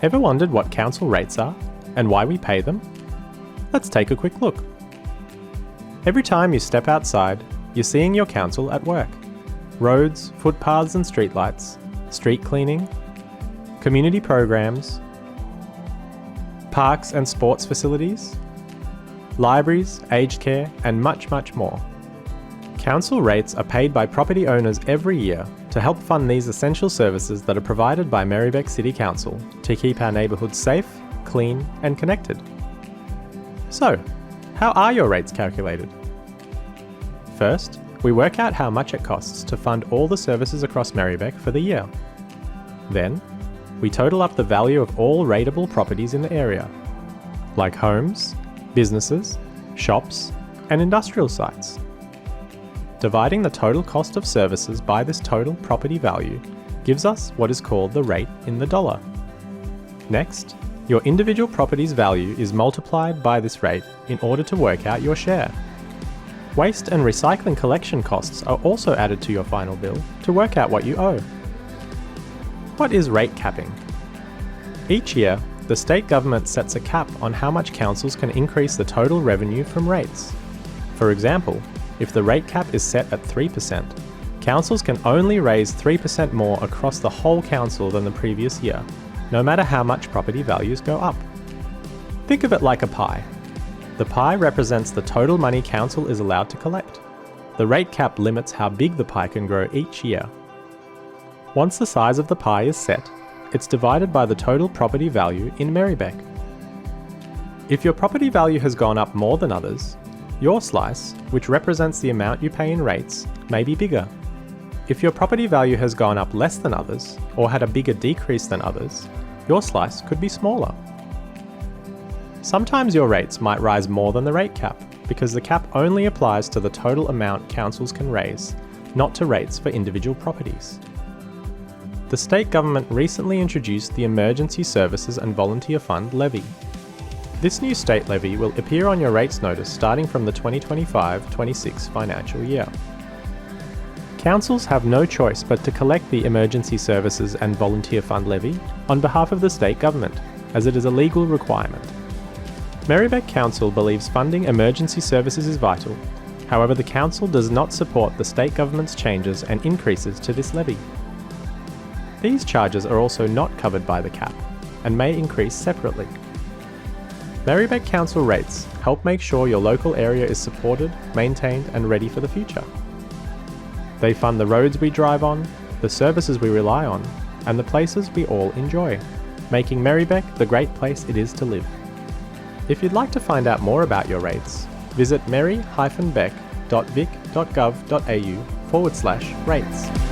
Ever wondered what council rates are and why we pay them? Let's take a quick look. Every time you step outside, you're seeing your council at work. Roads, footpaths and streetlights, street cleaning, community programs, parks and sports facilities, libraries, aged care, and much, much more. Council rates are paid by property owners every year to help fund these essential services that are provided by Merri-bek City Council to keep our neighbourhoods safe, clean and connected. So, how are your rates calculated? First, we work out how much it costs to fund all the services across Merri-bek for the year. Then, we total up the value of all rateable properties in the area, like homes, businesses, shops and industrial sites. Dividing the total cost of services by this total property value gives us what is called the rate in the dollar. Next, your individual property's value is multiplied by this rate in order to work out your share. Waste and recycling collection costs are also added to your final bill to work out what you owe. What is rate capping? Each year, the state government sets a cap on how much councils can increase the total revenue from rates. For example, if the rate cap is set at 3%, councils can only raise 3% more across the whole council than the previous year, no matter how much property values go up. Think of it like a pie. The pie represents the total money council is allowed to collect. The rate cap limits how big the pie can grow each year. Once the size of the pie is set, it's divided by the total property value in Merri-bek. If your property value has gone up more than others, your slice, which represents the amount you pay in rates, may be bigger. If your property value has gone up less than others, or had a bigger decrease than others, your slice could be smaller. Sometimes your rates might rise more than the rate cap, because the cap only applies to the total amount councils can raise, not to rates for individual properties. The state government recently introduced the Emergency Services and Volunteer Fund levy. This new state levy will appear on your rates notice starting from the 2025-26 financial year. Councils have no choice but to collect the Emergency Services and Volunteer Fund levy on behalf of the state government, as it is a legal requirement. Merri-bek Council believes funding emergency services is vital. However, the council does not support the state government's changes and increases to this levy. These charges are also not covered by the cap and may increase separately. Merri-bek Council rates help make sure your local area is supported, maintained and ready for the future. They fund the roads we drive on, the services we rely on, and the places we all enjoy, making Merri-bek the great place it is to live. If you'd like to find out more about your rates, visit merri-bek.vic.gov.au/rates.